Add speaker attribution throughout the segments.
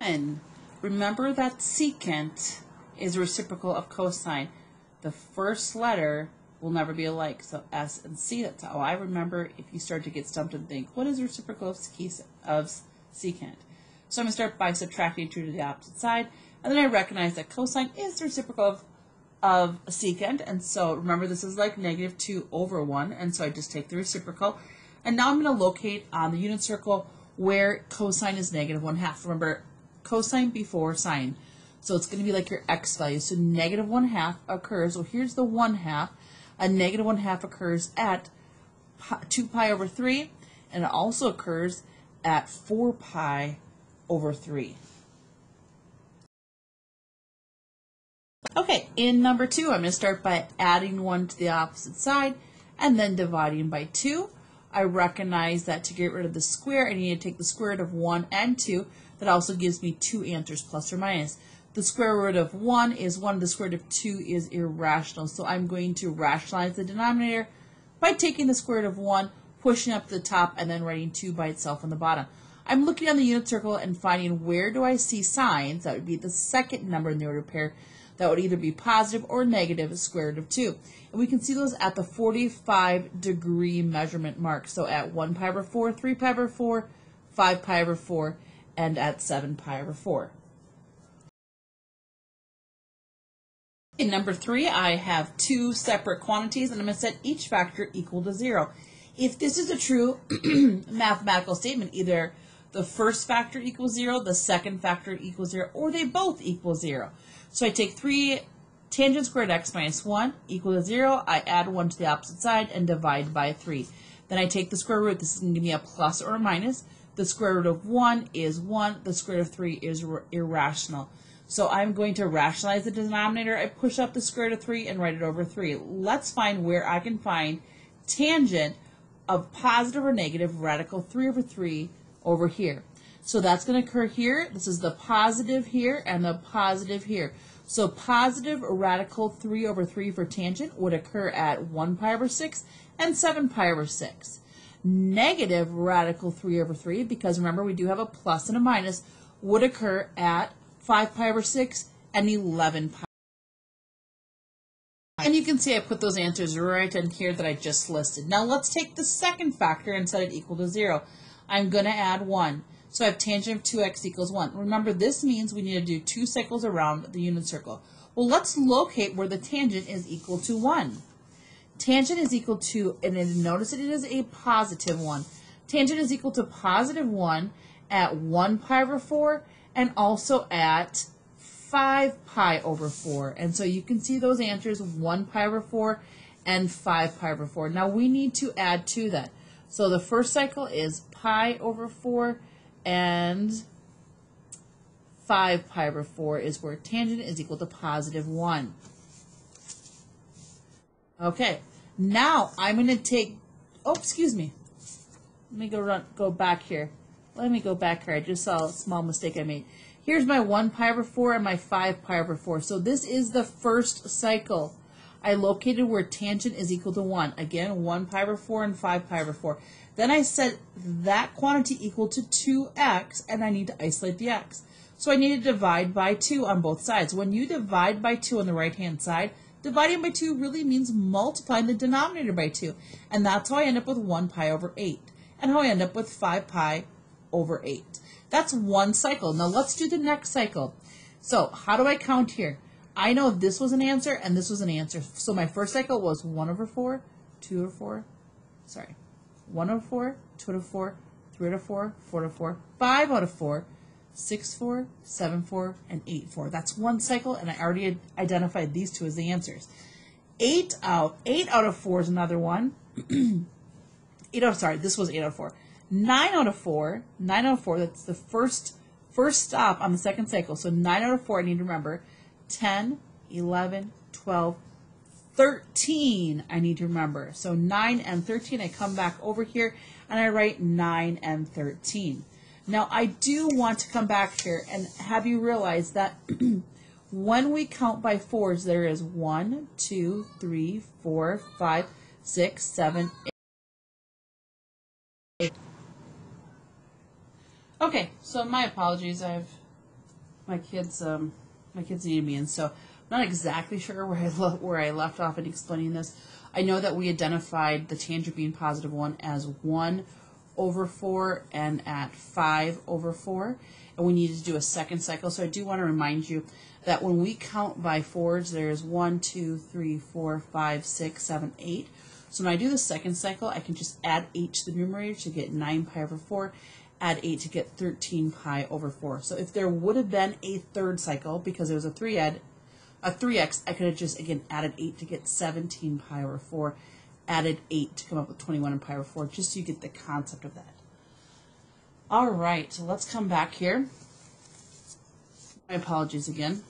Speaker 1: And remember that secant is reciprocal of cosine. The first letter will never be alike. So S and C, that's how I remember if you start to get stumped and think, what is the reciprocal of secant? So I'm going to start by subtracting 2 to the opposite side. And then I recognize that cosine is the reciprocal of secant. And so remember, this is like negative 2 over 1. And so I just take the reciprocal. And now I'm going to locate on the unit circle where cosine is negative 1/2. Remember, cosine before sine. So it's going to be like your x value. So negative 1/2 occurs, well, here's the 1/2. A negative 1/2 occurs at 2 pi over 3, and it also occurs at 4 pi over 3. Okay, in number 2, I'm going to start by adding 1 to the opposite side and then dividing by 2. I recognize that to get rid of the square, I need to take the square root of 1 and 2. That also gives me 2 answers, plus or minus. The square root of 1 is 1. The square root of 2 is irrational. So I'm going to rationalize the denominator by taking the square root of 1, pushing up to the top, and then writing 2 by itself on the bottom. I'm looking on the unit circle and finding where do I see signs. That would be the second number in the order pair. That would either be positive or negative square root of 2. And we can see those at the 45-degree measurement mark. So at 1 pi over 4, 3 pi over 4, 5 pi over 4, and at 7 pi over 4. In number 3, I have 2 separate quantities, and I'm going to set each factor equal to 0. If this is a true mathematical statement, either the first factor equals 0, the second factor equals 0, or they both equal 0. So I take 3 tangent squared x minus 1 equal to 0. I add 1 to the opposite side and divide by 3. Then I take the square root. This is going to give me a plus or a minus. The square root of 1 is 1. The square root of 3 is irrational. So I'm going to rationalize the denominator. I push up the square root of 3 and write it over 3. Let's find where I can find tangent of positive or negative radical 3 over 3 over here. So that's going to occur here. This is the positive here and the positive here. So positive radical 3 over 3 for tangent would occur at 1 pi over 6 and 7 pi over 6. Negative radical 3 over 3, because remember we do have a plus and a minus, would occur at 5 pi over 6 and 11 pi. And you can see I put those answers right in here that I just listed. Now let's take the second factor and set it equal to 0. I'm going to add 1. So I have tangent of 2x equals 1. Remember, this means we need to do 2 cycles around the unit circle. Well, let's locate where the tangent is equal to 1. Tangent is equal to, and then notice that it is a positive 1. Tangent is equal to positive 1 at 1 pi over 4 and also at 5 pi over 4. And so you can see those answers, 1 pi over 4 and 5 pi over 4. Now we need to add to that. So the first cycle is pi over 4 and 5 pi over 4 is where tangent is equal to positive 1. Okay, now I'm going to take, oh, excuse me. Let me go back here. Let me go back here. I just saw a small mistake I made. Here's my 1 pi over 4 and my 5 pi over 4. So this is the first cycle. I located where tangent is equal to 1. Again, 1 pi over 4 and 5 pi over 4. Then I set that quantity equal to 2x, and I need to isolate the x. So I need to divide by 2 on both sides. When you divide by 2 on the right-hand side, dividing by 2 really means multiplying the denominator by 2. And that's how I end up with 1 pi over 8. And how I end up with 5 pi over 8. That's one cycle. Now let's do the next cycle. So how do I count here? I know this was an answer and this was an answer. So my first cycle was 1 over 4, 2 over 4, 1 over 4, 2 out of 4, 3 out of 4, 4 out of 4, 5 out of 4, 6, 4, 7, 4, and 8, 4. That's one cycle, and I already identified these two as the answers. 8 out of 4 is another one. This was 8 out of 4. 9 out of 4, that's the first stop on the second cycle. So 9 out of 4, I need to remember. 10, 11, 12, 13, I need to remember. So 9 and 13, I come back over here and I write 9 and 13. Now I do want to come back here and have you realize that when we count by fours, there is 1, 2, 3, 4, 5, 6, 7, 8. Okay, so my apologies, I've my kids needed me, and so I'm not exactly sure where I left off in explaining this. I know that we identified the tangent being positive 1 as 1/4 and at 5/4, and we needed to do a second cycle. So I do want to remind you that when we count by fours, there's 1, 2, 3, 4, 5, 6, 7, 8. So when I do the second cycle, I can just add 8 to the numerator to get 9π/4, add 8 to get 13π/4. So if there would have been a third cycle, because there was a 3x, I could have just, again, added 8 to get 17π/4, added 8 to come up with 21π/4, just so you get the concept of that. All right, so let's come back here. My apologies again.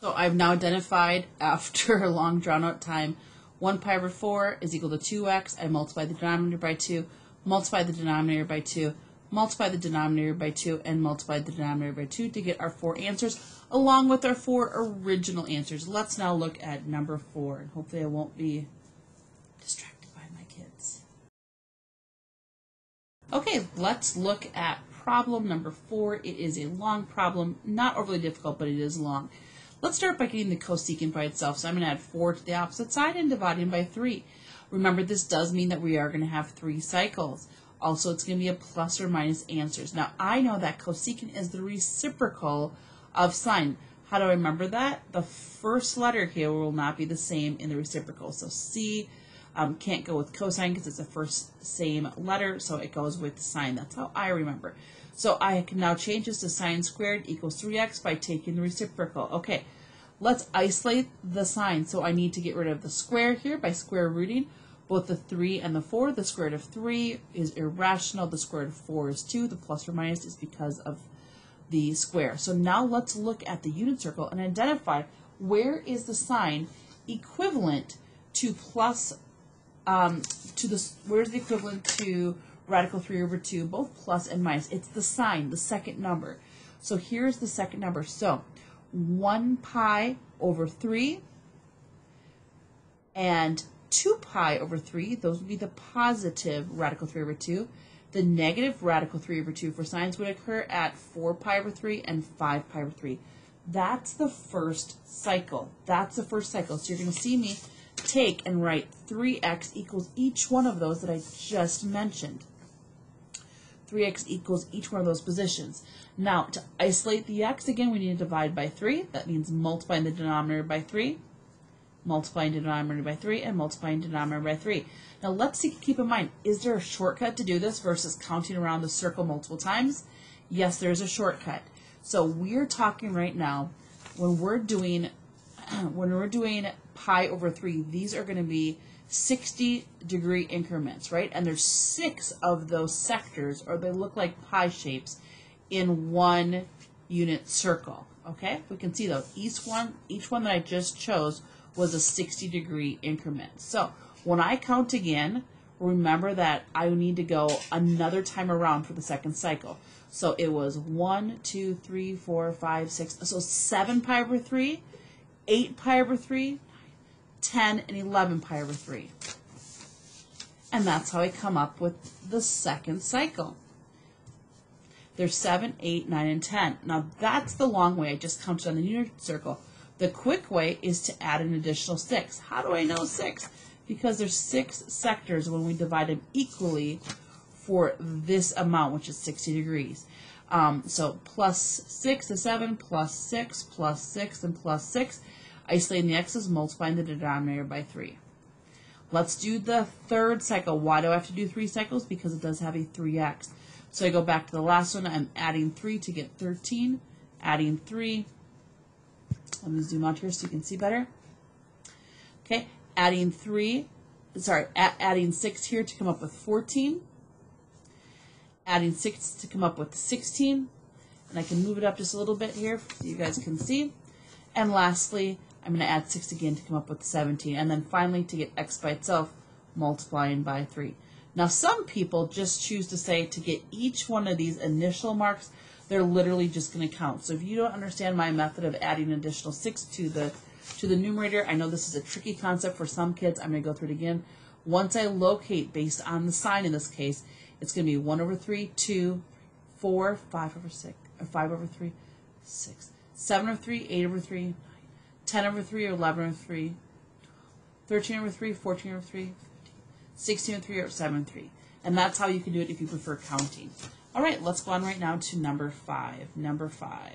Speaker 1: So I've now identified, after a long drawn-out time, 1π/4 is equal to 2x. I multiply the denominator by 2, multiply the denominator by 2, multiply the denominator by 2, and multiply the denominator by 2 to get our 4 answers, along with our 4 original answers. Let's now look at number 4, and hopefully I won't be distracted by my kids. Okay, let's look at problem number 4. It is a long problem, not overly difficult, but it is long. Let's start by getting the cosecant by itself. So I'm going to add 4 to the opposite side and dividing by 3. Remember, this does mean that we are going to have 3 cycles. Also, it's going to be a plus or minus answers. Now, I know that cosecant is the reciprocal of sine. How do I remember that? The first letter here will not be the same in the reciprocal. So C can't go with cosine because it's the first same letter, so it goes with sine. That's how I remember. So I can now change this to sine squared equals 3x by taking the reciprocal. Okay, let's isolate the sign. So I need to get rid of the square here by square rooting both the 3 and the 4. The square root of 3 is irrational. The square root of 4 is 2. The plus or minus is because of the square. So now let's look at the unit circle and identify where is the sign equivalent to plus, where's the equivalent to radical 3/2, both plus and minus. It's the sign, the second number. So here's the second number. So 1π/3 and 2π/3, those would be the positive radical 3/2. The negative radical 3/2 for sines would occur at 4π/3 and 5π/3. That's the first cycle. That's the first cycle. So you're going to see me take and write 3x equals each one of those that I just mentioned. 3x equals each one of those positions. Now, to isolate the x, again, we need to divide by 3. That means multiplying the denominator by 3, multiplying denominator by 3, and multiplying denominator by 3. Now, let's keep in mind, is there a shortcut to do this versus counting around the circle multiple times? Yes, there's a shortcut. So we're talking right now, when we're doing π/3, these are going to be 60-degree increments, right? And there's 6 of those sectors, or they look like pie shapes, in one unit circle. Okay, we can see those. Each one that I just chose was a 60-degree increment. So when I count again, remember that I need to go another time around for the second cycle. So it was 1, 2, 3, 4, 5, 6. So 7π/3, 8π/3, 10, and 11π/3. And that's how I come up with the second cycle. There's 7, 8, 9, and 10. Now that's the long way. I just counted on the unit circle. The quick way is to add an additional 6. How do I know 6? Because there's 6 sectors when we divide them equally for this amount, which is 60 degrees. So plus 6 is 7, plus 6, plus 6, and plus 6. Isolating the x's, multiplying the denominator by 3. Let's do the third cycle. Why do I have to do 3 cycles? Because it does have a 3x. So I go back to the last one. I'm adding 3 to get 13. Adding 3. Let me zoom out here so you can see better. Okay, adding 6 here to come up with 14. Adding 6 to come up with 16. And I can move it up just a little bit here so you guys can see. And lastly, I'm going to add 6 again to come up with 17. And then finally, to get x by itself, multiplying by 3. Now, some people just choose to say to get each one of these initial marks, they're literally just going to count. So if you don't understand my method of adding an additional 6 to the numerator, I know this is a tricky concept for some kids. I'm going to go through it again. Once I locate based on the sign in this case, it's going to be 1/3, 2, 4, 5/6. or 5 over 3, 6, 7 over 3, 8 over 3, 10 over 3, or 11 over 3, 13 over 3, 14 over 3, 16 over 3, or 7 over 3. And that's how you can do it if you prefer counting. All right, let's go on right now to number 5. Number 5.